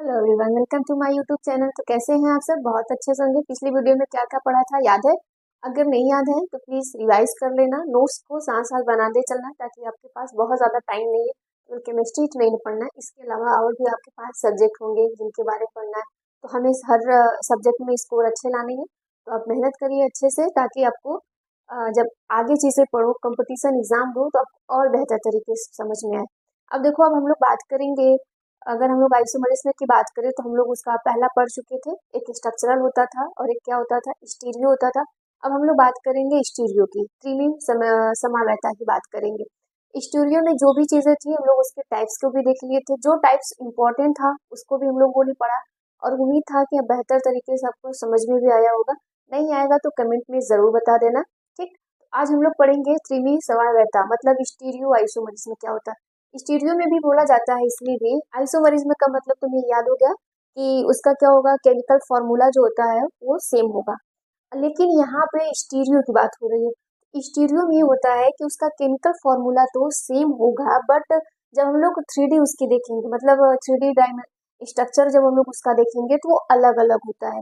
Hello everyone, welcome to my YouTube channel. तो कैसे हैं आप सब? बहुत अच्छे से होंगे। पिछली वीडियो में क्या क्या पढ़ा था याद है? अगर नहीं याद है तो प्लीज रिवाइज कर लेना। नोट्स को साथ साथ बनाते चलना ताकि आपके पास बहुत ज़्यादा टाइम नहीं है तो केमिस्ट्री नहीं पढ़ना है। इसके अलावा और भी आपके पास सब्जेक्ट होंगे जिनके बारे में पढ़ना है। तो हमें हर सब्जेक्ट में स्कोर अच्छे लाने हैं। तो आप मेहनत करिए अच्छे से ताकि आपको जब आगे चीज़ें पढ़ो, कंपटीशन एग्जाम दो तो आपको और बेहतर तरीके से समझ में आए। अब देखो, अब हम लोग बात करेंगे। अगर हम लोग आइसोमरिज्म की बात करें तो हम लोग उसका पहला पढ़ चुके थे। एक स्ट्रक्चरल होता था और एक क्या होता था, स्टीरियो होता था। अब हम लोग बात करेंगे स्टीरियो की, त्रिविम समावैता की बात करेंगे। स्टीरियो में जो भी चीजें थी हम लोग उसके टाइप्स को भी देख लिए थे। जो टाइप्स इंपॉर्टेंट था उसको भी हम लोगों ने पढ़ा और उम्मीद था कि अब बेहतर तरीके से आपको समझ में भी आया होगा। नहीं आएगा तो कमेंट में जरूर बता देना। ठीक, आज हम लोग पढ़ेंगे त्रिविम समावैता मतलब स्टीरियो आइसोमरिज्म क्या होता है। स्टीरियो में भी बोला जाता है इसलिए भी। आइसोमरिज्म का मतलब तुम्हें याद हो गया कि उसका क्या होगा, केमिकल फॉर्मूला जो होता है वो सेम होगा। लेकिन यहाँ पे स्टीरियो की बात हो रही है। स्टीरियो में ये होता है कि उसका केमिकल फॉर्मूला तो सेम होगा, बट जब हम लोग 3D उसकी देखेंगे, मतलब 3D डायमेंशन स्ट्रक्चर जब हम लोग उसका देखेंगे तो वो अलग अलग होता है।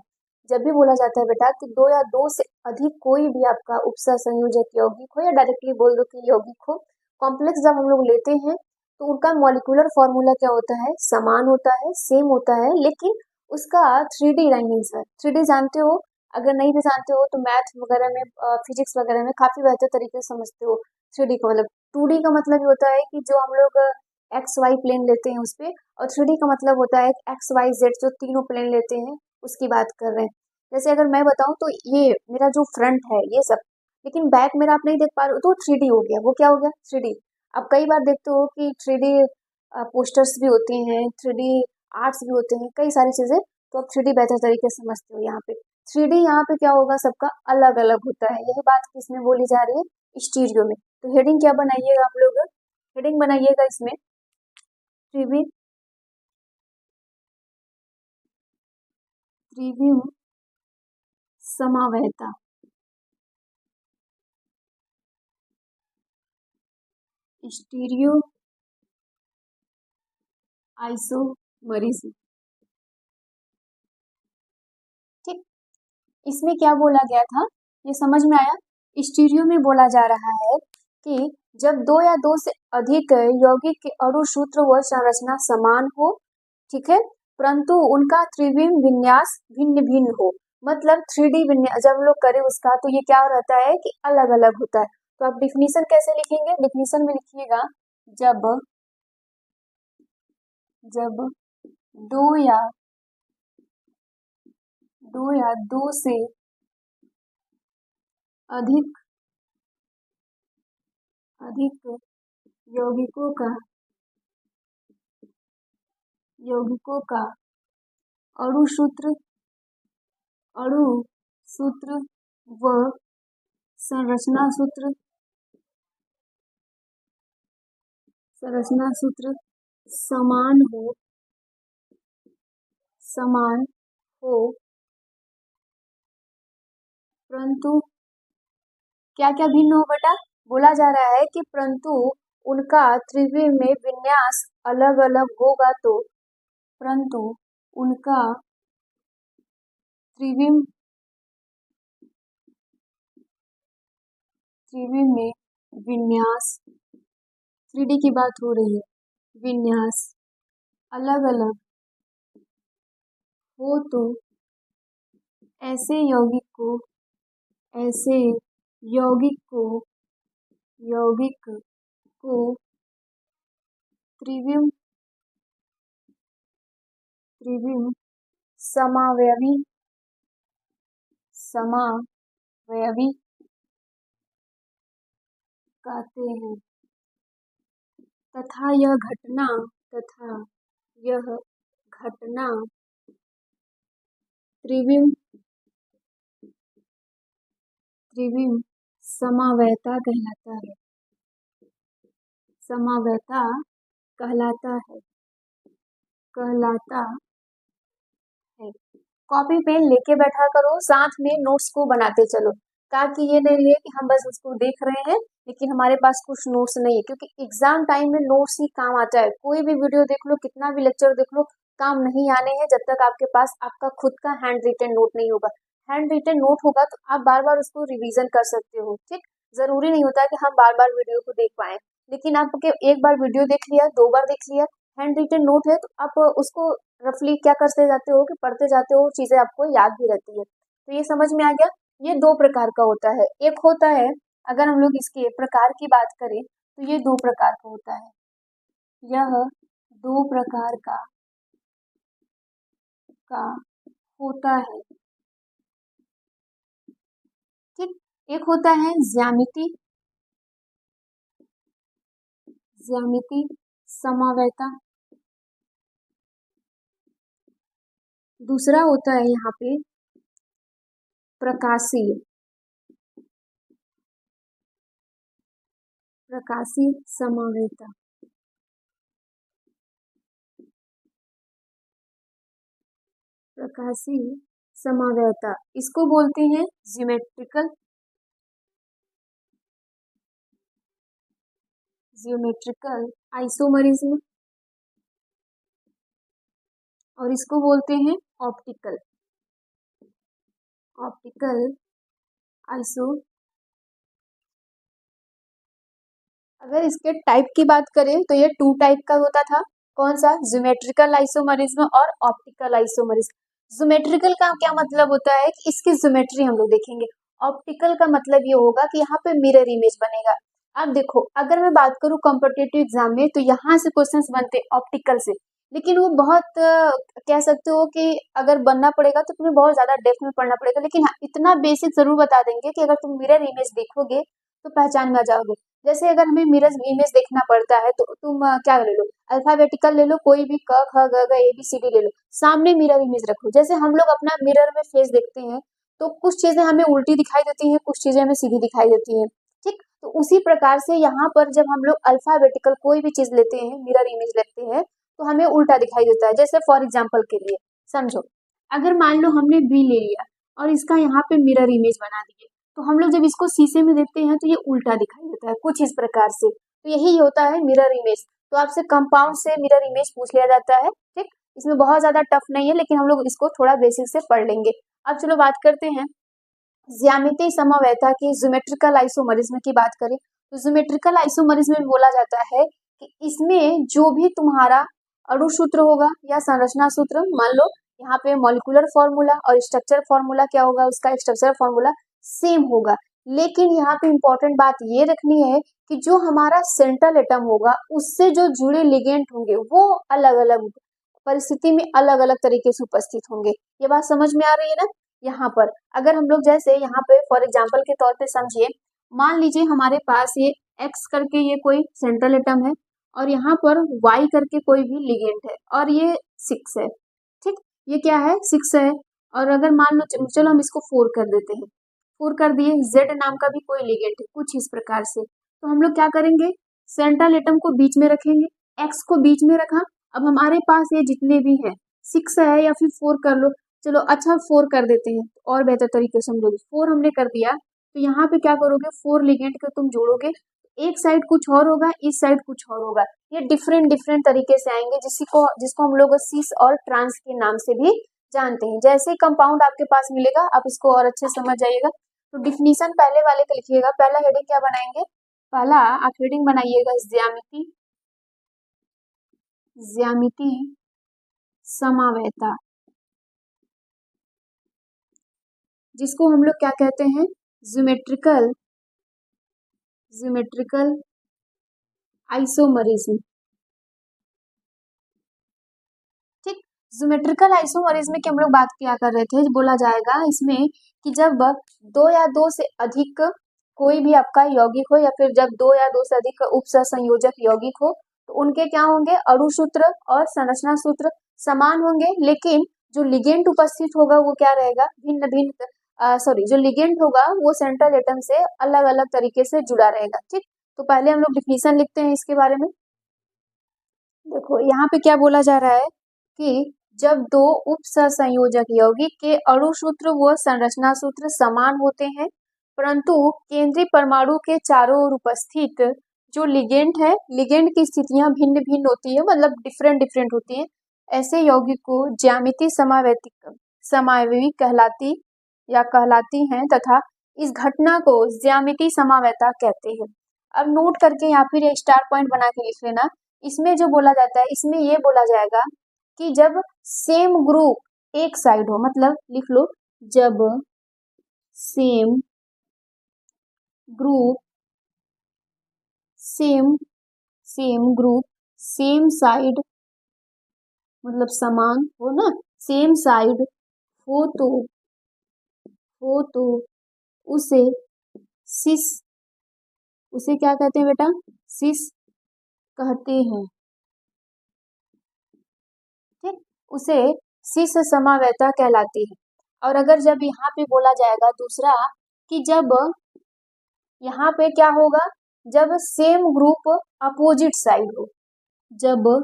जब भी बोला जाता है बेटा कि दो या दो से अधिक कोई भी आपका उपसर्ग संयोजक यौगिक हो या डायरेक्टली बोल दो कि यौगिक हो, कॉम्प्लेक्स जब हम लोग लेते हैं तो उनका मॉलिक्यूलर फॉर्मूला क्या होता है, समान होता है, सेम होता है, लेकिन उसका 3D डायमेंशन, 3D जानते हो? अगर नहीं भी जानते हो तो मैथ वगैरह में, फिजिक्स वगैरह में काफी बेहतर तरीके से समझते हो। 3D का मतलब, 2D का मतलब ये होता है कि जो हम लोग एक्स वाई प्लेन लेते हैं उस पे, और 3D का मतलब होता है एक्स वाई जेड जो तीनों प्लेन लेते हैं उसकी बात कर रहे हैं। जैसे अगर मैं बताऊं तो ये मेरा जो फ्रंट है ये सब, लेकिन बैक मेरा आप नहीं देख पा रहे हो तो 3D हो गया। वो क्या हो गया? 3D। अब कई बार देखते हो कि 3D पोस्टर्स भी होते हैं, 3D आर्ट्स भी होते हैं, कई सारी चीजें। तो आप 3D बेहतर तरीके से समझते हो। यहाँ पे 3D, यहाँ पे क्या होगा, सबका अलग अलग होता है। यही बात किसमें बोली जा रही है? स्टीरियो में। तो हेडिंग क्या बनाइएगा आप लोग? हेडिंग बनाइएगा इसमें त्रिविम, त्रिविम समावैता। Stereo isomerism. ठीक, इसमें क्या बोला गया था ये समझ में आया? स्टीरियो में बोला जा रहा है कि जब दो या दो से अधिक यौगिक के अणु सूत्र व संरचना समान हो, ठीक है, परंतु उनका त्रिविम विन्यास भिन्न भिन्न हो। मतलब 3D विन्यास जब हम लोग करें उसका तो ये क्या रहता है कि अलग अलग होता है। तो आप डिफिनीशन कैसे लिखेंगे? डिफिनीशन में लिखिएगा, जब जब दो या दो से अधिक अधिक यौगिकों का यौगिकों का अणु सूत्र अणु सूत्र व संरचना सूत्र समान हो, परंतु क्या क्या भिन्न हो बेटा? बोला जा रहा है कि परंतु उनका त्रिविम में विन्यास अलग अलग होगा। तो परंतु उनका त्रिविम त्रिविम में विन्यास, 3D की बात हो रही है, विन्यास अलग अलग हो तो ऐसे ऐसे यौगिक को यौगिक को त्रिविम त्रिविम समावयवी समावयवी कहते हैं। तथा यह घटना त्रिविम त्रिविम समावैता कहलाता है। समावैता कहलाता है कहलाता है। कॉपी पेन लेके बैठा करो, साथ में नोट्स को बनाते चलो, ताकि ये नहीं रहे कि हम बस उसको देख रहे हैं लेकिन हमारे पास कुछ नोट्स नहीं है। क्योंकि एग्जाम टाइम में नोट्स ही काम आता है। कोई भी वीडियो देख लो, कितना भी लेक्चर देख लो, काम नहीं आने हैं जब तक आपके पास आपका खुद का हैंड रिटन नोट नहीं होगा। हैंड रिटन नोट होगा तो आप बार बार उसको रिवीजन कर सकते हो। ठीक, जरूरी नहीं होता कि हम बार बार वीडियो को देख पाए, लेकिन आपके एक बार वीडियो देख लिया, 2 बार देख लिया, हैंड रिटन नोट है तो आप उसको रफली क्या करते जाते हो कि पढ़ते जाते हो, चीजें आपको याद भी रहती है। तो ये समझ में आ गया। ये 2 प्रकार का होता है। एक होता है, अगर हम लोग इसके प्रकार की बात करें तो ये 2 प्रकार का होता है। यह 2 प्रकार का होता है। ठीक, एक होता है ज्यामिति, ज्यामिति समावेता। दूसरा होता है यहाँ पे प्रकाशीय, प्रकाशीय समावेता। प्रकाशीय समावेता इसको बोलते हैं ज्योमेट्रिकल, ज्योमेट्रिकल आइसोमरिज्म, और इसको बोलते हैं ऑप्टिकल, ऑप्टिकल आइसो। अगर इसके टाइप की बात करें तो ये 2 टाइप का होता था। कौन सा? ज्योमेट्रिकल आइसोमरिज्म और ऑप्टिकल आइसोमरिज्म। ज्योमेट्रिकल का क्या मतलब होता है कि इसकी ज्योमेट्री हम लोग देखेंगे। ऑप्टिकल का मतलब ये होगा कि यहाँ पे मिरर इमेज बनेगा। अब देखो, अगर मैं बात करूँ कॉम्पिटिटिव एग्जाम में तो यहाँ से क्वेश्चंस बनते हैं ऑप्टिकल से, लेकिन वो बहुत कह सकते हो कि अगर बनना पड़ेगा तो तुम्हें बहुत ज्यादा डेप्थ में पढ़ना पड़ेगा, लेकिन हाँ, इतना बेसिक जरूर बता देंगे कि अगर तुम मिरर इमेज देखोगे तो पहचान में आ जाओगे। जैसे अगर हमें मिरर इमेज देखना पड़ता है तो तुम क्या ले लो, अल्फाबेटिकल ले लो, कोई भी क ख ग घ ABCD ले लो, सामने मिरर इमेज रखो। जैसे हम लोग अपना मिरर में फेस देखते हैं तो कुछ चीजें हमें उल्टी दिखाई देती हैं, कुछ चीजें हमें सीधी दिखाई देती हैं। ठीक, तो उसी प्रकार से यहाँ पर जब हम लोग अल्फाबेटिकल कोई भी चीज लेते हैं, मिरर इमेज लेते हैं तो हमें उल्टा दिखाई देता है। जैसे फॉर एग्जाम्पल के लिए समझो, अगर मान लो हमने बी ले लिया और इसका यहाँ पे मिरर इमेज बना दिए, तो हम लोग जब इसको शीशे में देखते हैं तो ये उल्टा दिखाई देता है कुछ इस प्रकार से। तो यही होता है मिरर इमेज। तो आपसे कंपाउंड से मिरर इमेज पूछ लिया जाता है। ठीक, इसमें बहुत ज्यादा टफ नहीं है, लेकिन हम लोग इसको थोड़ा बेसिक से पढ़ लेंगे। अब चलो बात करते हैं ज्यामितीय समवेता की, ज्योमेट्रिकल आइसोमरिज्म की बात करें तो ज्योमेट्रिकल आइसोमरिज्म में बोला जाता है कि इसमें जो भी तुम्हारा अणु सूत्र होगा या संरचना सूत्र, मान लो यहाँ पे मॉलिक्यूलर फॉर्मूला और स्ट्रक्चर फॉर्मूला क्या होगा, उसका स्ट्रक्चर फॉर्मूला सेम होगा, लेकिन यहाँ पे इंपॉर्टेंट बात ये रखनी है कि जो हमारा सेंट्रल एटम होगा उससे जो जुड़े लिगेंड होंगे वो अलग अलग परिस्थिति में अलग अलग तरीके से उपस्थित होंगे। ये बात समझ में आ रही है ना? यहाँ पर अगर हम लोग जैसे यहाँ पे फॉर एग्जाम्पल के तौर पे समझिए, मान लीजिए हमारे पास ये एक्स करके ये कोई सेंट्रल एटम है और यहाँ पर वाई करके कोई भी लिगेंड है और ये 6 है। ठीक, ये क्या है? 6 है। और अगर मान लो, चलो हम इसको 4 कर देते हैं, 4 कर दिए, जेड नाम का भी कोई लिगेंड है कुछ इस प्रकार से। तो हम लोग क्या करेंगे, सेंट्रल एटम को बीच में रखेंगे, एक्स को बीच में रखा। अब हमारे पास ये जितने भी हैं, 6 है या फिर 4 कर लो, चलो अच्छा 4 कर देते हैं और बेहतर तरीके से समझोगे। 4 हमने कर दिया तो यहाँ पे क्या करोगे, 4 लिगेंड को तुम जोड़ोगे, एक साइड कुछ और होगा, इस साइड कुछ और होगा। ये डिफरेंट डिफरेंट तरीके से आएंगे, जिसको हम लोग सिस और ट्रांस के नाम से भी जानते हैं। जैसे ही कंपाउंड आपके पास मिलेगा आप इसको और अच्छे समझ जाइएगा। तो डिफिनीशन पहले वाले का लिखिएगा। पहला हेडिंग क्या बनाएंगे, पहला आप हेडिंग बनाइएगा ज्यामिति, ज्यामिति समावेता, जिसको हम लोग क्या कहते हैं, ज्योमेट्रिकल, ज्योमेट्रिकल आइसोमरिज्म। ठीक, ज्योमेट्रिकल आइसोमरिज्म की हम लोग बात किया कर रहे थे। बोला जाएगा इसमें कि जब 2 या 2 से अधिक कोई भी आपका यौगिक हो या फिर जब 2 या 2 से अधिक उपसंयोजक यौगिक हो तो उनके क्या होंगे, अणु सूत्र और संरचना सूत्र समान होंगे, लेकिन जो लिगेंड उपस्थित होगा वो क्या रहेगा, भिन्न भिन्न सॉरी जो लिगेंड होगा वो सेंट्रल एटम से अलग अलग तरीके से जुड़ा रहेगा। ठीक, तो पहले हम लोग डिफिनीशन लिखते हैं इसके बारे में। देखो यहाँ पे क्या बोला जा रहा है कि जब 2 उपसंयोजक यौगिक के अणु सूत्र व संरचना सूत्र समान होते हैं, परंतु केंद्रीय परमाणु के चारों ओर उपस्थित जो लिगेंड है, लिगेंड की स्थितियां भिन्न भिन्न होती है, मतलब डिफरेंट डिफरेंट होती हैं। ऐसे यौगिक को ज्यामिति समावयवी कहलाती हैं तथा इस घटना को ज्यामिति समावयता कहते हैं। अब नोट करके या फिर स्टार पॉइंट बना के लिख लेना। इसमें जो बोला जाता है, इसमें ये बोला जाएगा कि जब सेम ग्रुप एक साइड हो, मतलब लिख लो, जब सेम ग्रुप सेम साइड मतलब समान हो ना, सेम साइड हो तो उसे क्या कहते हैं बेटा? सिस कहते हैं। ठीक, उसे सिस समावयता कहलाती है। और अगर जब यहाँ पे बोला जाएगा दूसरा कि जब यहाँ पे क्या होगा, जब सेम ग्रुप अपोजिट साइड हो, जब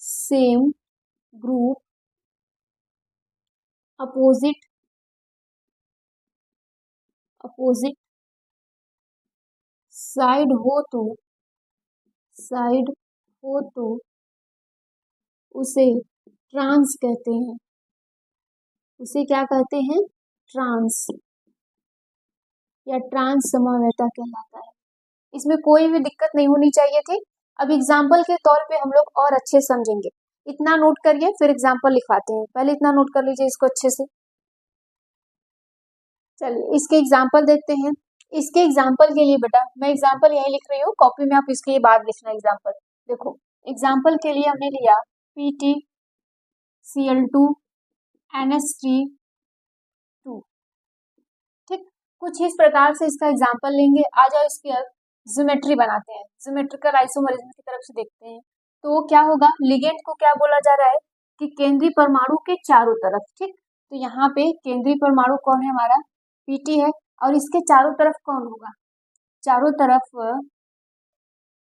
सेम ग्रुप अपोजिट साइड हो तो उसे ट्रांस कहते हैं। उसे क्या कहते हैं? ट्रांस या ट्रांस समावयता कहलाता है। इसमें कोई भी दिक्कत नहीं होनी चाहिए थी। अब एग्जाम्पल के तौर पे हम लोग और अच्छे समझेंगे। इतना नोट करिए, फिर एग्जाम्पल लिखवाते हैं। पहले इतना नोट कर लीजिए इसको अच्छे से। चलिए इसके एग्जाम्पल देखते हैं। इसके एग्जाम्पल के लिए बेटा मैं एग्जाम्पल यही लिख रही हूँ, कॉपी में आप इसके लिए बाद लिखना एग्जाम्पल। देखो एग्जाम्पल के लिए हमने लिया PtCl2 NH3 ठीक, कुछ इस प्रकार से इसका एग्जाम्पल लेंगे। आ जाओ इसकी अब ज्योमेट्री बनाते हैं, ज्योमेट्रिकल आइसोमरिज्म की तरफ से देखते हैं। तो क्या होगा, लिगेंड को क्या बोला जा रहा है कि केंद्रीय परमाणु के चारों तरफ। ठीक, तो यहाँ पे केंद्रीय परमाणु कौन है? हमारा Pt है। और इसके चारों तरफ कौन होगा? चारों तरफ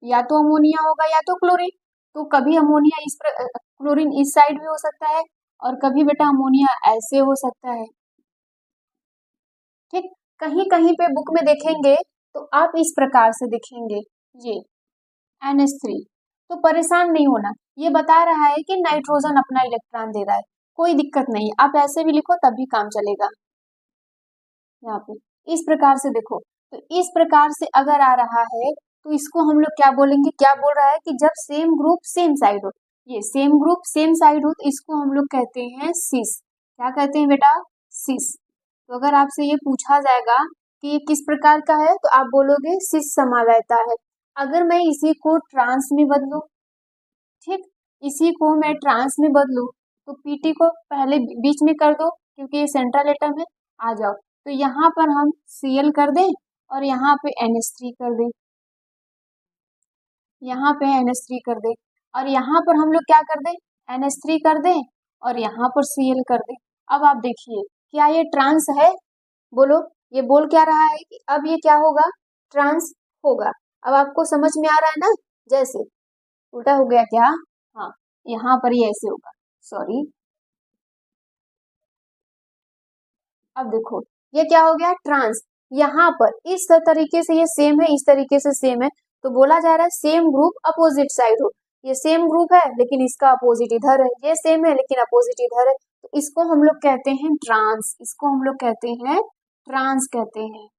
या तो अमोनिया होगा या तो क्लोरीन। तो कभी अमोनिया क्लोरीन इस साइड भी हो सकता है और कभी बेटा अमोनिया ऐसे हो सकता है। ठीक, कहीं कहीं पे बुक में देखेंगे तो आप इस प्रकार से देखेंगे, ये NH3। तो परेशान नहीं होना, ये बता रहा है कि नाइट्रोजन अपना इलेक्ट्रॉन दे रहा है, कोई दिक्कत नहीं। आप ऐसे भी लिखो तब भी काम चलेगा। यहाँ पे इस प्रकार से देखो, तो इस प्रकार से अगर आ रहा है तो इसको हम लोग क्या बोलेंगे? क्या बोल रहा है कि जब सेम ग्रुप सेम साइड हो, ये सेम ग्रुप सेम साइड हो तो इसको हम लोग कहते हैं सिस। क्या कहते हैं बेटा? सिस। तो अगर आपसे ये पूछा जाएगा कि ये किस प्रकार का है तो आप बोलोगे सिस समावयता है। अगर मैं इसी को ट्रांस में बदलूं, ठीक, इसी को मैं ट्रांस में बदलूं तो Pt को पहले बीच में कर दो क्योंकि ये सेंट्रल एटम है। आ जाओ, तो यहाँ पर हम Cl कर दें और यहाँ पे NH3 कर दें, यहाँ पे NH3 कर दें और यहाँ पर हम लोग क्या कर दें? NH3 कर दें और यहाँ पर Cl कर दें। अब आप देखिए क्या ये ट्रांस है? बोलो, ये बोल क्या रहा है कि अब ये क्या होगा? ट्रांस होगा। अब आपको समझ में आ रहा है ना? जैसे उल्टा हो गया क्या? हाँ, यहाँ पर ये ऐसे होगा, सॉरी। अब देखो ये क्या हो गया? ट्रांस। यहाँ पर इस तरीके से ये सेम है, इस तरीके से सेम है, तो बोला जा रहा है सेम ग्रुप अपोजिट साइड हो। ये सेम ग्रुप है लेकिन इसका अपोजिट इधर है, ये सेम है लेकिन अपोजिट इधर है, तो इसको हम लोग कहते हैं ट्रांस। इसको हम लोग कहते हैं ट्रांस कहते हैं।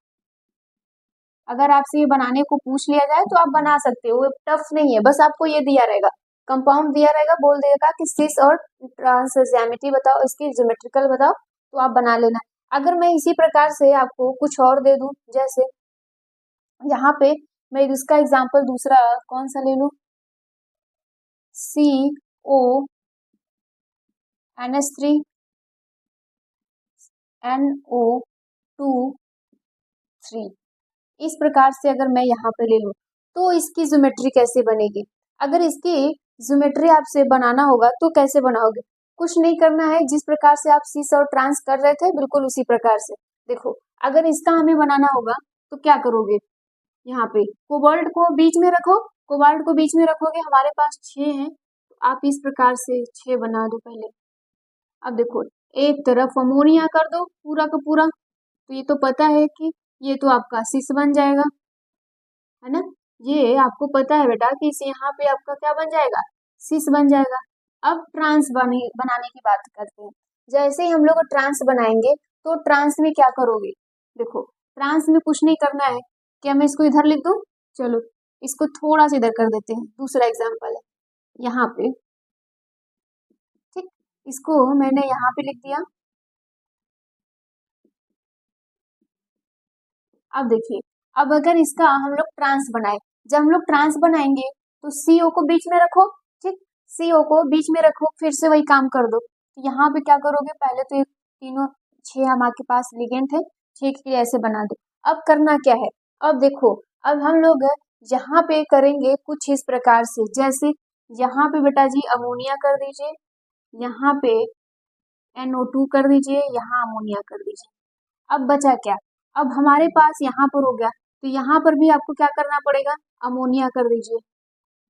अगर आपसे ये बनाने को पूछ लिया जाए तो आप बना सकते हो, टफ नहीं है। बस आपको ये दिया रहेगा, कंपाउंड दिया रहेगा, बोल देगा कि सिस और ट्रांस ज्यामिति बताओ, इसकी ज्योमेट्रिकल बताओ, तो आप बना लेना। अगर मैं इसी प्रकार से आपको कुछ और दे दूं, जैसे यहाँ पे मैं इसका एग्जांपल दूसरा कौन सा ले लूं? CO NH3 NO2 3, इस प्रकार से अगर मैं यहाँ पे ले लूं तो इसकी ज्योमेट्री कैसे बनेगी? अगर इसकी ज्योमेट्री आपसे बनाना होगा तो कैसे बनाओगे? कुछ नहीं करना है, जिस प्रकार से आप सिस और ट्रांस कर रहे थे बिल्कुल उसी प्रकार से। देखो अगर इसका हमें बनाना होगा तो क्या करोगे? यहाँ पे कोबाल्ट को बीच में रखो, कोबाल्ट को बीच में रखोगे, हमारे पास 6 है तो आप इस प्रकार से 6 बना दो पहले। अब देखो एक तरफ अमोनिया कर दो पूरा का पूरा, तो ये तो पता है कि ये तो आपका सिस बन जाएगा, है ना? ये आपको पता है बेटा कि इस यहाँ पे आपका क्या बन जाएगा? सिस बन जाएगा। अब ट्रांस बनाने की बात करते हैं। जैसे ही हम लोग ट्रांस बनाएंगे तो ट्रांस में क्या करोगे, देखो ट्रांस में कुछ नहीं करना है। क्या मैं इसको इधर लिख दूं? चलो इसको थोड़ा सा इधर कर देते हैं। दूसरा एग्जांपल है यहाँ पे, ठीक, इसको मैंने यहाँ पे लिख दिया। अब देखिए, अब अगर इसका हम लोग ट्रांस बनाए, जब हम लोग ट्रांस बनाएंगे तो सीओ को बीच में रखो, ठीक, सीओ को बीच में रखो, फिर से वही काम कर दो। तो यहाँ पे क्या करोगे, पहले तो ये तीनों 6 हमारे पास लिगेंड थे, 6 के लिए ऐसे बना दो। अब करना क्या है, अब देखो, अब हम लोग यहाँ पे करेंगे कुछ इस प्रकार से, जैसे यहाँ पे बेटा जी अमोनिया कर दीजिए, यहाँ पे NO2 कर दीजिए, यहाँ अमोनिया कर दीजिए। अब बचा क्या, अब हमारे पास यहाँ पर हो गया, तो यहाँ पर भी आपको क्या करना पड़ेगा, अमोनिया कर दीजिए,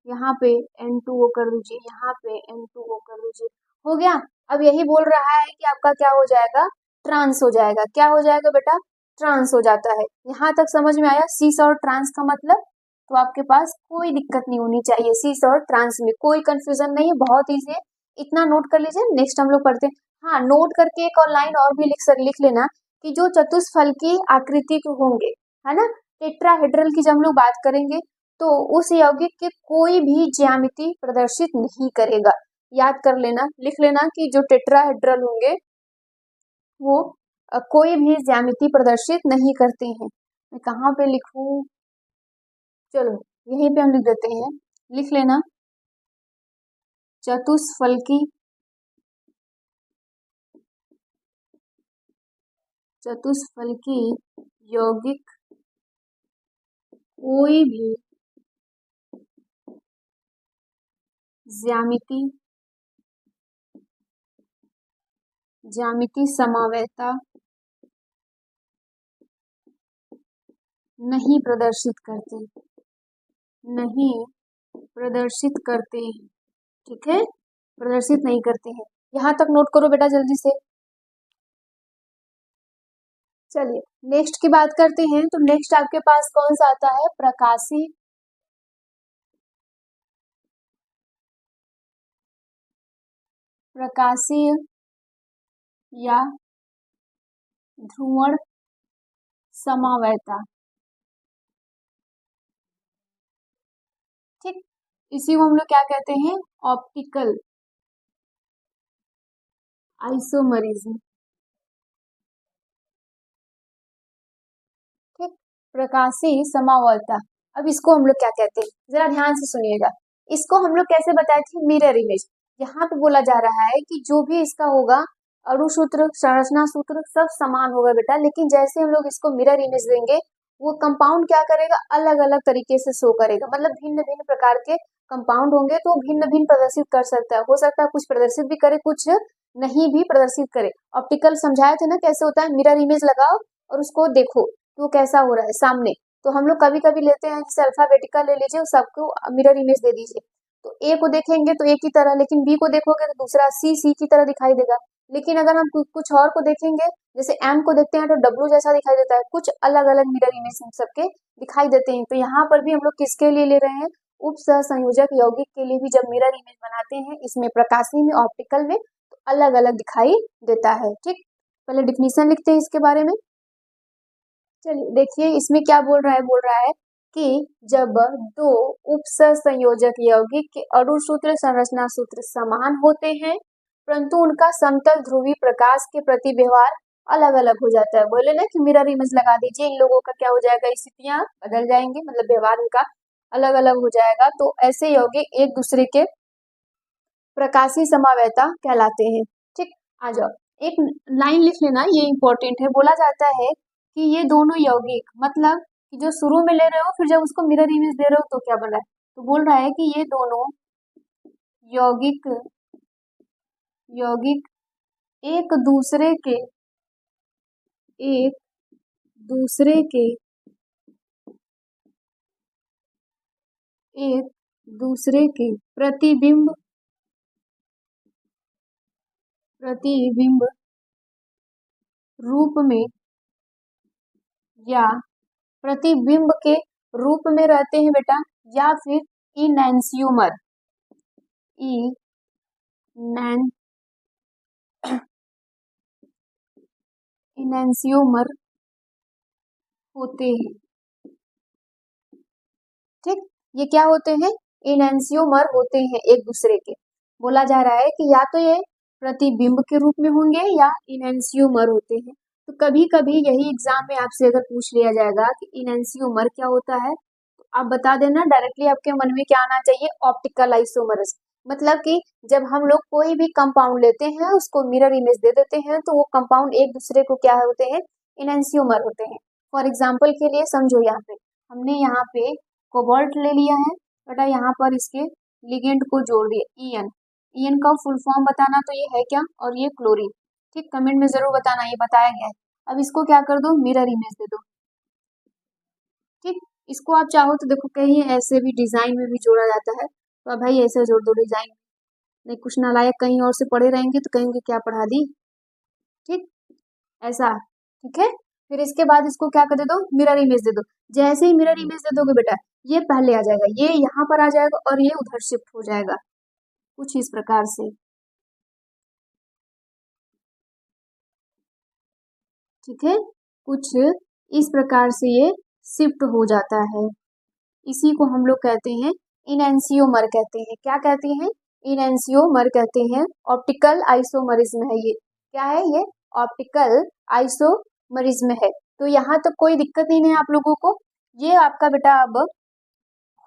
यहाँ पे N2O कर दीजिए, यहाँ पे N2O कर दीजिए, हो गया। अब यही बोल रहा है कि आपका क्या हो जाएगा, ट्रांस हो जाएगा। क्या हो जाएगा बेटा, ट्रांस हो जाता है। यहाँ तक समझ में आया सीस और ट्रांस का मतलब? तो आपके पास कोई दिक्कत नहीं होनी चाहिए, सीस और ट्रांस में कोई कंफ्यूजन नहीं है, बहुत ईजी है। इतना नोट कर लीजिए, नेक्स्ट हम लोग पढ़ते हैं। हाँ, नोट करके एक और लाइन और भी लिख लेना कि जो चतुष्फल की आकृति के होंगे, है ना, टेट्राहेड्रल की जब हम लोग बात करेंगे तो उस यौगिक के कोई भी ज्यामिति प्रदर्शित नहीं करेगा। याद कर लेना, लिख लेना कि जो टेट्राहेड्रल होंगे वो कोई भी ज्यामिति प्रदर्शित नहीं करते हैं। मैं कहाँ पे लिखूं, चलो यहीं पे हम लिख देते हैं, लिख लेना चतुष्फलकी चतुष्फलकी यौगिक कोई भी ज्यामिति समवेता नहीं प्रदर्शित करते हैं, ठीक है, प्रदर्शित नहीं करते हैं। यहाँ तक नोट करो बेटा जल्दी से। चलिए नेक्स्ट की बात करते हैं। तो नेक्स्ट आपके पास कौन सा आता है, प्रकाशीय या ध्रुवण समवेता, ठीक, इसी को हम लोग क्या कहते हैं, ऑप्टिकल आइसोमरिज्म, ठीक, प्रकाशीय समवेता। अब इसको हम लोग क्या कहते हैं, जरा ध्यान से सुनिएगा। इसको हम लोग कैसे बताए थे, मिरर इमेज। यहाँ पे बोला जा रहा है कि जो भी इसका होगा अणु सूत्र, संरचना सूत्र सब समान होगा बेटा, लेकिन जैसे हम लोग इसको मिरर इमेज देंगे वो कंपाउंड क्या करेगा, अलग अलग तरीके से शो करेगा। मतलब भिन्न भिन्न प्रकार के कंपाउंड होंगे तो भिन्न भिन्न प्रदर्शित कर सकता है, हो सकता है कुछ प्रदर्शित भी करे, कुछ नहीं भी प्रदर्शित करे। ऑप्टिकल समझाए थे ना कैसे होता है, मिरर इमेज लगाओ और उसको देखो तो कैसा हो रहा है सामने। तो हम लोग कभी कभी लेते हैं, जैसे अल्फाबेटिकल ले लीजिए, सबको मिरर इमेज दे दीजिए। तो ए को देखेंगे तो ए की तरह, लेकिन बी को देखोगे तो दूसरा सी की तरह दिखाई देगा। लेकिन अगर हम कुछ और को देखेंगे, जैसे एम को देखते हैं तो डब्ल्यू जैसा दिखाई देता है। कुछ अलग अलग मिरर इमेज सबके दिखाई देते हैं। तो यहाँ पर भी हम लोग किसके लिए ले रहे हैं, उप सहसंयोजक यौगिक के लिए भी जब मिरर इमेज बनाते हैं, इसमें प्रकाशीय में, ऑप्टिकल में, तो अलग अलग दिखाई देता है। ठीक, पहले डिफिनीशन लिखते हैं इसके बारे में। चलिए देखिए इसमें क्या बोल रहा है कि जब दो उपसंयोजक यौगिक के अणु सूत्र, संरचना सूत्र समान होते हैं परंतु उनका समतल ध्रुवी प्रकाश के प्रति व्यवहार अलग अलग हो जाता है। बोले ना कि मिरर इमेज लगा दीजिए, इन लोगों का क्या हो जाएगा, स्थितियां बदल जाएंगी, मतलब व्यवहार उनका अलग अलग हो जाएगा। तो ऐसे यौगिक एक दूसरे के प्रकाशीय समवेता कहलाते हैं। ठीक, आ जाओ एक लाइन लिख लेना, ये इंपॉर्टेंट है। बोला जाता है कि ये दोनों यौगिक, मतलब कि जो शुरू में ले रहे हो फिर जब उसको मिरर इमेज दे रहे हो तो क्या बन रहा है, तो बोल रहा है कि ये दोनों यौगिक यौगिक एक दूसरे के एक दूसरे के एक दूसरे के प्रतिबिंब रूप में या प्रतिबिंब के रूप में रहते हैं बेटा, या फिर इनैंस्यूमर इनैंसियोमर होते हैं। ठीक, ये क्या होते हैं? इनैंसियोमर होते हैं एक दूसरे के। बोला जा रहा है कि या तो ये प्रतिबिंब के रूप में होंगे या इनैंसियोमर होते हैं। तो कभी कभी यही एग्जाम में आपसे अगर पूछ लिया जाएगा कि इनैंसियोमर क्या होता है, तो आप बता देना डायरेक्टली। आपके मन में क्या आना चाहिए? Optical isomers. मतलब कि जब हम लोग कोई भी कंपाउंड लेते हैं, उसको मिरर इमेज दे देते हैं, तो वो कंपाउंड एक दूसरे को क्या होते हैं? इनैंसियोमर होते हैं। फॉर एग्जाम्पल के लिए समझो, यहाँ पे हमने यहाँ पे कोबाल्ट ले लिया है बेटा, यहाँ पर इसके लिगेंड को जोड़ दिया ईएन। ईएन का फुल फॉर्म बताना, तो ये है क्या? और ये क्लोरीन। ठीक, कमेंट में जरूर बताना, ये बताया गया है। अब इसको क्या कर दो? मिरर इमेज दे दो। ठीक, इसको आप चाहो तो देखो कहीं ऐसे भी डिजाइन में भी जोड़ा जाता है, तो अब भाई ऐसे जोड़ दो डिजाइन। नहीं, कुछ नालायक कहीं और से पढ़े रहेंगे तो कहेंगे क्या पढ़ा दी। ठीक, ऐसा। ठीक है, फिर इसके बाद इसको क्या कर दे दो? मिरर इमेज दे दो। जैसे ही मिरर इमेज दे दोगे बेटा, ये पहले आ जाएगा, ये यहाँ पर आ जाएगा और ये उधर शिफ्ट हो जाएगा, कुछ इस प्रकार से। ठीक है, कुछ इस प्रकार से ये शिफ्ट हो जाता है। इसी को हम लोग कहते हैं इनैंसियोमर कहते हैं। क्या कहते हैं? इनैंसियोमर कहते हैं। ऑप्टिकल आइसोमरिज्म है ये। क्या है ये? ऑप्टिकल आइसोमरिज्म है। तो यहाँ तक कोई दिक्कत ही नहीं है आप लोगों को। ये आपका बेटा अब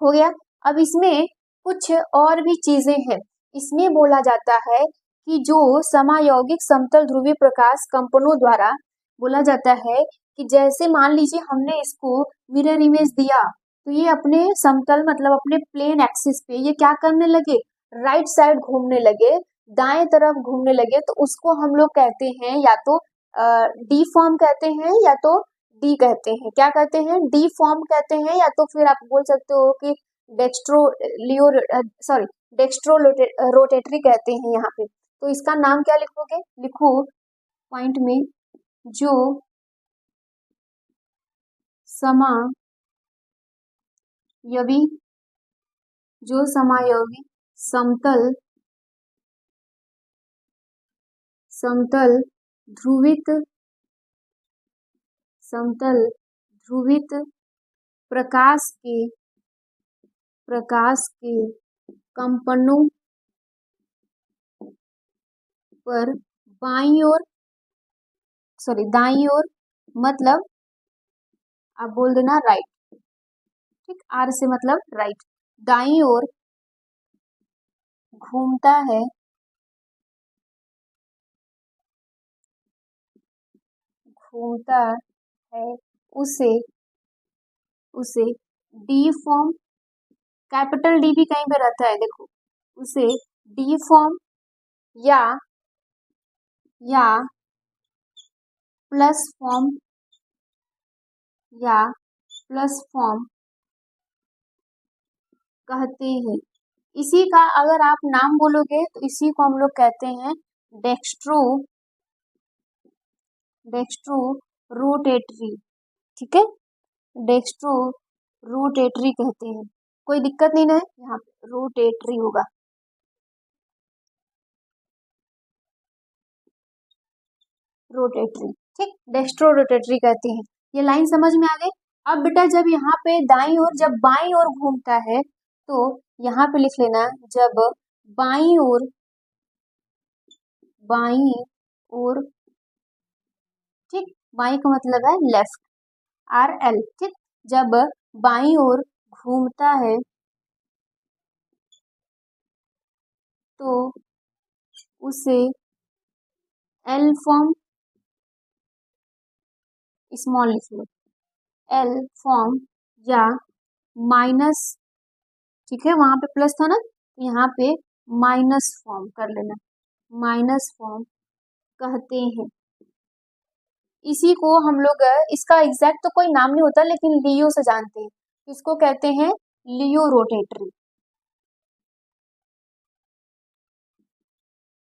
हो गया। अब इसमें कुछ और भी चीजें हैं। इसमें बोला जाता है कि जो समायौगिक समतल ध्रुवीय प्रकाश कंपनों द्वारा बोला जाता है कि जैसे मान लीजिए हमने इसको मिरर इमेज दिया, तो ये अपने समतल मतलब अपने प्लेन एक्सिस पे ये क्या करने लगे? राइट साइड घूमने लगे, दाएं तरफ घूमने लगे, तो उसको हम लोग कहते हैं या तो डी फॉर्म कहते हैं या तो डी कहते हैं। क्या कहते हैं? डी फॉर्म कहते हैं, या तो फिर आप बोल सकते हो कि डेक्स्ट्रो लियो सॉरी डेक्स्ट्रो रोटेटरी कहते हैं यहाँ पे। तो इसका नाम क्या लिखोगे? लिखो पॉइंट में, जो समायवी समतल ध्रुवित प्रकाश के कंपनों पर दाईं ओर मतलब आप बोल देना राइट। ठीक, आर से मतलब राइट। दाईं ओर घूमता है उसे डी फॉर्म, कैपिटल डी भी कहीं पे रहता है देखो, उसे डी फॉर्म या प्लस फॉर्म कहते हैं। इसी का अगर आप नाम बोलोगे तो इसी को हम लोग कहते हैं डेक्स्ट्रो रोटेटरी। ठीक है, डेक्स्ट्रो रोटेटरी कहते हैं। कोई दिक्कत नहीं ना है, यहाँ पे रोटेटरी होगा। रोटेटरी, ठीक, डेक्स्ट्रो रोटेटरी कहते हैं। ये लाइन समझ में आ गई। अब बेटा जब यहाँ पे दाईं ओर, जब बाईं ओर घूमता है, तो यहाँ पे लिख लेना, जब बाईं ओर, ठीक, बाईं का मतलब है लेफ्ट, RL। ठीक, जब बाईं ओर घूमता है तो उसे एल फॉर्म, स्मॉल लिख लो, एल फॉर्म या माइनस, ठीक है, वहां पे प्लस था ना, यहाँ पे माइनस फॉर्म कर लेना, माइनस फॉर्म कहते हैं। इसी को हम लोग, इसका एग्जैक्ट तो कोई नाम नहीं होता लेकिन लियो से जानते हैं। इसको कहते हैं लियो रोटेटरी।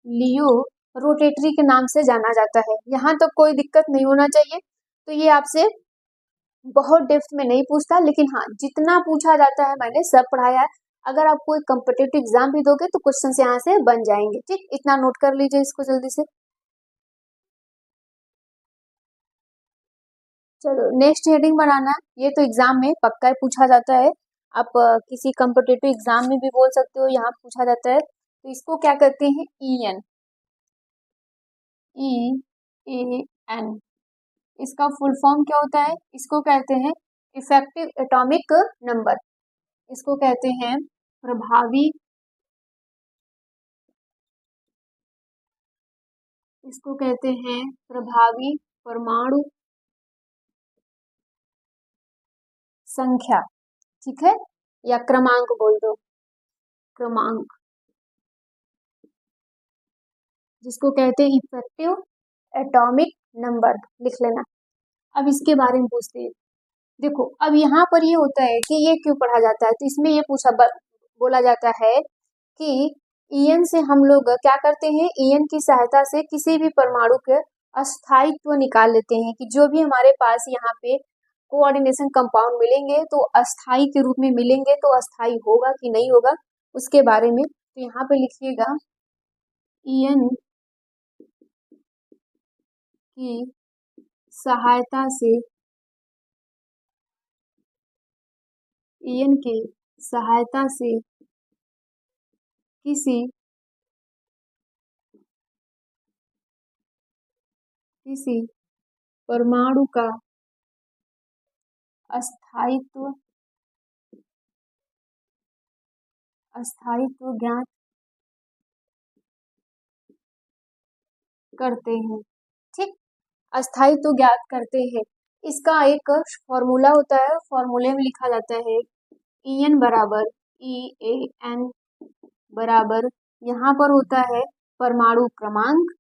लियो रोटेटरी के नाम से जाना जाता है। यहाँ तो कोई दिक्कत नहीं होना चाहिए। तो ये आपसे बहुत डेप्थ में नहीं पूछता, लेकिन हाँ जितना पूछा जाता है मैंने सब पढ़ाया है। अगर आप कोई कम्पिटिटिव एग्जाम भी दोगे तो क्वेश्चन यहाँ से बन जाएंगे। ठीक, इतना नोट कर लीजिए इसको जल्दी से। चलो नेक्स्ट हेडिंग बनाना है। ये तो एग्जाम में पक्का ही पूछा जाता है, आप किसी कम्पिटिटिव एग्जाम में भी बोल सकते हो, यहाँ पूछा जाता है। तो इसको क्या कहते हैं, EN, EAN, इसका फुल फॉर्म क्या होता है, इसको कहते हैं इफेक्टिव एटॉमिक नंबर, इसको कहते हैं प्रभावी, इसको कहते हैं प्रभावी परमाणु संख्या। ठीक है, या क्रमांक बोल दो, क्रमांक, जिसको कहते हैं इफेक्टिव एटॉमिक नंबर, लिख लेना। अब इसके बारे में पूछते हैं। देखो अब यहाँ पर ये होता है कि ये क्यों पढ़ा जाता है, तो इसमें ये बोला जाता है कि EN से हम लोग क्या करते हैं, EN की सहायता से किसी भी परमाणु के अस्थायित्व निकाल लेते हैं, कि जो भी हमारे पास यहाँ पे कोऑर्डिनेशन कंपाउंड मिलेंगे तो अस्थाई के रूप में मिलेंगे, तो अस्थाई होगा कि नहीं होगा उसके बारे में। तो यहाँ पे लिखिएगा EN की सहायता से, EN की सहायता से किसी परमाणु का अस्थायित्व ज्ञात करते हैं। ठीक, अस्थायित्व ज्ञात करते हैं। इसका एक फॉर्मूला होता है, फॉर्मूले में लिखा जाता है EN बराबर EAN बराबर, यहाँ पर होता है परमाणु क्रमांक,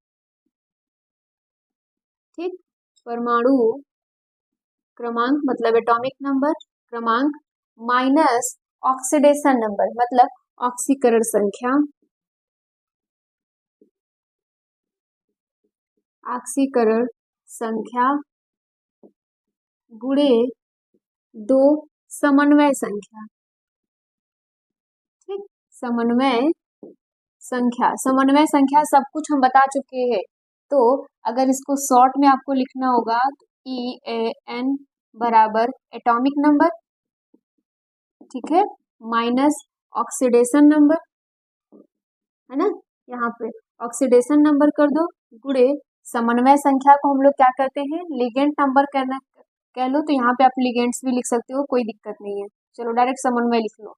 ठीक, परमाणु क्रमांक मतलब एटॉमिक नंबर, क्रमांक माइनस ऑक्सीडेशन नंबर मतलब ऑक्सीकरण संख्या, ऑक्सीकरण संख्या गुणे 2 समन्वय संख्या। ठीक, समन्वय संख्या, समन्वय संख्या सब कुछ हम बता चुके हैं। तो अगर इसको शॉर्ट में आपको लिखना होगा तो EAN बराबर एटॉमिक नंबर, ठीक है, माइनस ऑक्सीडेशन नंबर, है ना, यहाँ पे ऑक्सीडेशन नंबर कर दो, गुणे समन्वय संख्या को हम लोग क्या कहते हैं, लिगेंड नंबर कहना कह लो, तो यहाँ पे आप लिगेंड्स भी लिख सकते हो, कोई दिक्कत नहीं है। चलो डायरेक्ट समन्वय लिख लो।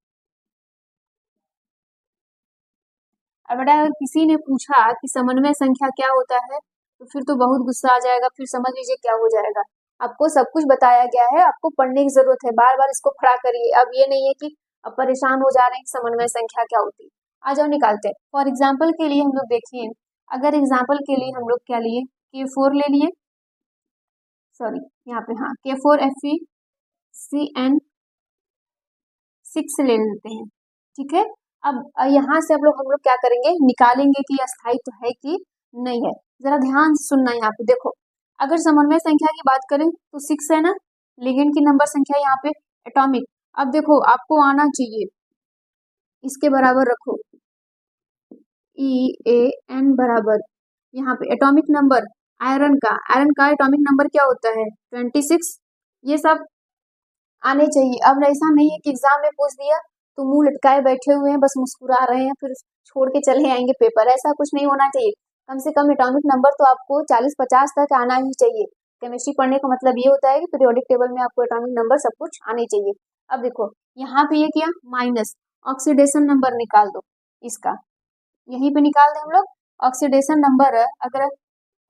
अब बेटा अगर किसी ने पूछा कि समन्वय संख्या क्या होता है तो फिर तो बहुत गुस्सा आ जाएगा, फिर समझ लीजिए क्या हो जाएगा। आपको सब कुछ बताया गया है, आपको पढ़ने की जरूरत है, बार बार इसको पढ़ा करिए। अब ये नहीं है कि अब परेशान हो जा रहे हैं समन्वय संख्या क्या होती है। आ जाओ निकालते हैं। फॉर एग्जाम्पल के लिए हम लोग देखिए, अगर एग्जाम्पल के लिए हम लोग क्या लिए, K4 ले लिए, सॉरी यहाँ पे हाँ K4Fe CN6 ले लेते हैं। ठीक है, अब यहाँ से हम लोग क्या करेंगे, निकालेंगे कि अस्थायित्व है कि नहीं है। जरा ध्यान से सुनना, यहाँ पे देखो अगर समन्वय संख्या की बात करें तो 6 है ना, लिगेंड की नंबर संख्या यहाँ पे एटॉमिक। अब देखो आपको आना चाहिए, इसके बराबर रखो EAN बराबर, यहाँ पे एटॉमिक नंबर आयरन का एटॉमिक नंबर क्या होता है 26, ये सब आने चाहिए। अब ऐसा नहीं है कि एग्जाम में पूछ दिया तो मुंह लटकाए बैठे हुए हैं, बस मुस्कुरा रहे हैं, फिर छोड़ के चले आएंगे पेपर, ऐसा कुछ नहीं होना चाहिए। कम से कम एटॉमिक नंबर तो आपको 40-50 तक आना ही चाहिए। केमिस्ट्री पढ़ने का मतलब ये होता है कि पीरियोडिक टेबल में आपको एटॉमिक नंबर सब कुछ आने चाहिए। अब देखो यहाँ पे ये किया माइनस ऑक्सीडेशन नंबर निकाल दो, इसका यहीं पे निकाल दें हम लोग ऑक्सीडेशन नंबर। अगर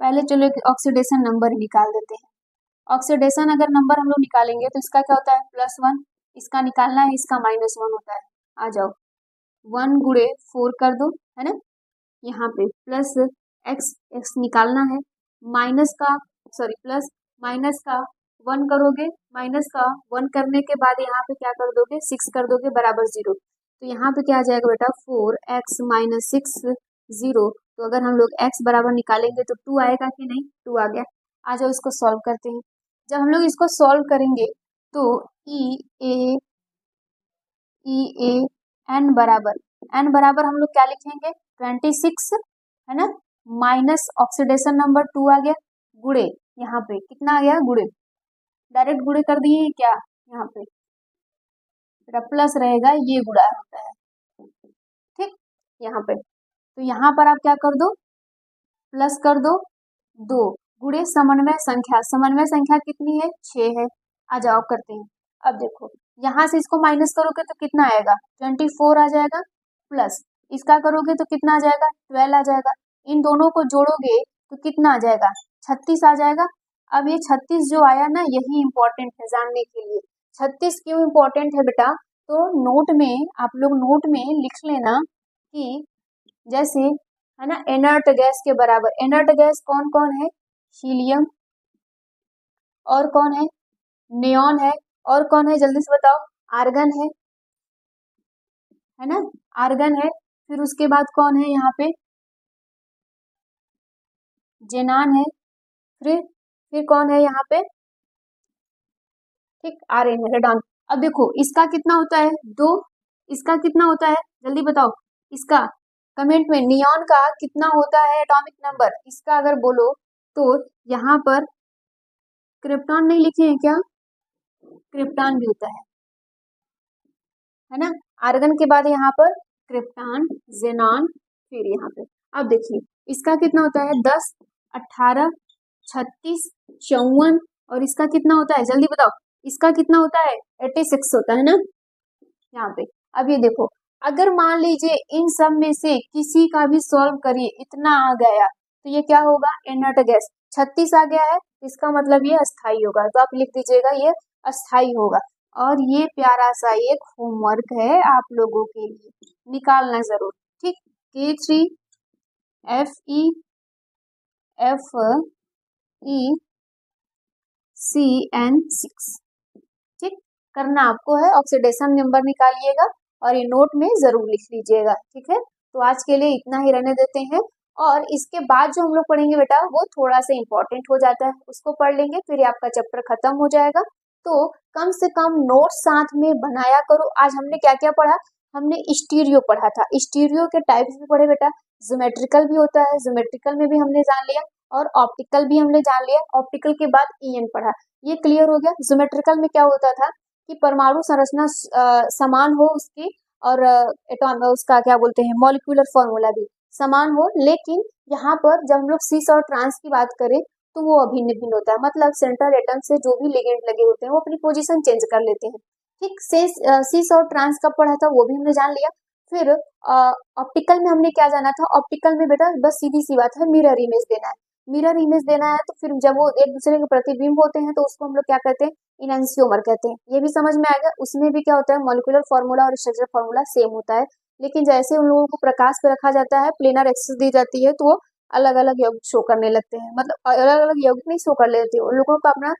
पहले चलो ऑक्सीडेशन नंबर निकाल देते हैं। ऑक्सीडेशन अगर नंबर हम लोग निकालेंगे तो इसका क्या होता है +1, इसका निकालना है, इसका -1 होता है। आ जाओ 1 गुणे 4 कर दो, है ना, यहाँ पे प्लस x निकालना है, माइनस का सॉरी प्लस माइनस का 1 करोगे, माइनस का 1 करने के बाद यहाँ पे क्या कर दोगे 6 कर दोगे बराबर 0। तो यहाँ पे क्या आ जाएगा बेटा 4x - 6 0। तो अगर हम लोग x बराबर निकालेंगे तो 2 आएगा कि नहीं, 2 आ गया। आ जाओ इसको सॉल्व करते हैं। जब हम लोग इसको सॉल्व करेंगे तो ई ए एन बराबर हम लोग क्या लिखेंगे 26 है ना, माइनस ऑक्सीडेशन नंबर 2 आ गया, गुड़े यहाँ पे कितना आ गया गुड़े, डायरेक्ट गुड़े कर दिए क्या, यहाँ पे प्लस रहेगा, ये गुड़ा होता है, ठीक। यहाँ पे तो यहाँ पर आप क्या कर दो, प्लस कर दो 2 गुड़े समन्वय संख्या कितनी है 6 है। आ जाओ करते हैं। अब देखो यहाँ से इसको माइनस करोगे तो कितना आएगा 24 आ जाएगा, प्लस इसका करोगे तो कितना आ जाएगा 12 आ जाएगा, इन दोनों को जोड़ोगे तो कितना आ जाएगा 36 आ जाएगा। अब ये 36 जो आया ना, यही इंपॉर्टेंट है जानने के लिए। 36 क्यों इंपॉर्टेंट है बेटा, तो नोट में आप लोग नोट में लिख लेना कि जैसे है ना इनर्ट गैस के बराबर, इनर्ट गैस कौन कौन है, हीलियम, और कौन है नियॉन है, और कौन है जल्दी से बताओ, आर्गन है ना, आर्गन है। फिर उसके बाद कौन है यहाँ पे, जेनान है। फिर कौन है यहाँ पे, ठीक आर्यन है, रेडॉन। अब देखो इसका कितना होता है 2, इसका कितना होता है जल्दी बताओ, इसका कमेंट में नियॉन का कितना होता है एटॉमिक नंबर, इसका अगर बोलो तो यहाँ पर क्रिप्टॉन नहीं लिखे हैं क्या, क्रिप्टॉन भी होता है ना। आर्गन के बाद यहाँ पर क्रिप्टॉन, जेनॉन, फिर यहाँ पे अब देखिए इसका कितना होता है 10, 18, 36, 54, और इसका कितना होता है जल्दी बताओ, इसका कितना होता है 86 होता है ना यहाँ पे। अब ये देखो अगर मान लीजिए इन सब में से किसी का भी सॉल्व करिए इतना आ गया तो ये क्या होगा इनर्ट गैस। 36 आ गया है इसका मतलब ये अस्थाई होगा, तो आप लिख दीजिएगा ये अस्थाई होगा। और ये प्यारा सा एक होमवर्क है आप लोगों के लिए, निकालना जरूर, ठीक। K3FeCN6 ठीक करना आपको है, ऑक्सीडेशन नंबर निकालिएगा और ये नोट में जरूर लिख लीजिएगा, ठीक है। तो आज के लिए इतना ही रहने देते हैं, और इसके बाद जो हम लोग पढ़ेंगे बेटा वो थोड़ा सा इम्पोर्टेंट हो जाता है, उसको पढ़ लेंगे फिर आपका चैप्टर खत्म हो जाएगा। तो कम से कम नोट साथ में बनाया करो। आज हमने क्या क्या पढ़ा, हमने स्टीरियो पढ़ा था, स्टीरियो के टाइप्स भी पढ़े बेटा, ज्योमेट्रिकल भी होता है, ज्योमेट्रिकल में भी हमने जान लिया, और ऑप्टिकल भी हमने जान लिया। ऑप्टिकल के बाद ईएन पढ़ा, ये क्लियर हो गया। ज्योमेट्रिकल में क्या होता था कि परमाणु संरचना समान हो उसकी, और एटॉम उसका क्या बोलते हैं मॉलिक्यूलर फॉर्मूला भी समान हो, लेकिन यहाँ पर जब हम लोग सिस और ट्रांस की बात करें तो वो अभिन्न भिन्न होता है, मतलब सेंट्रल एटम से जो भी लिगेंड लगे होते हैं वो अपनी पोजीशन चेंज कर लेते हैं, ठीक। सिस और ट्रांस कब पढ़ा था वो भी हमने जान लिया। फिर ऑप्टिकल में हमने क्या जाना था, ऑप्टिकल में बेटा बस सीधी सी बात है मिरर इमेज देना है, मिरर इमेज देना है। तो फिर जब वो एक दूसरे के प्रतिबिंब होते हैं तो उसको हम लोग क्या कहते हैं इनैंसियोमर कहते हैं, ये भी समझ में आ गया। उसमें भी क्या होता है मॉलिक्यूलर फॉर्मूला और स्ट्रक्चर फॉर्मूला सेम होता है, लेकिन जैसे उन लोगों को प्रकाश पे रखा जाता है, प्लेनर एक्सेस दी जाती है, तो वो अलग अलग यौगिक शो करने लगते हैं, मतलब अलग अलग यौगिक नहीं शो कर लेते, उन लोगों का अपना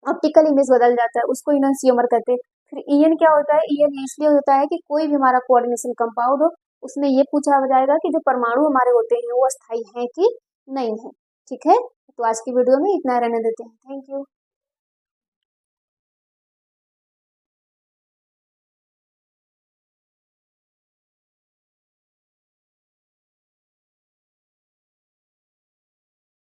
ऑप्टिकल इमेज बदल जाता है, उसको इनैंसियोमर कहते हैं। फिर ईएन क्या होता है, ईएन इसलिए होता है कि कोई भी हमारा कोऑर्डिनेशन कंपाउंड हो उसमें ये पूछा जाएगा कि जो परमाणु हमारे होते हैं वो अस्थाई हैं कि नहीं है, ठीक है। तो आज की वीडियो में इतना रहने देते हैं, थैंक यू।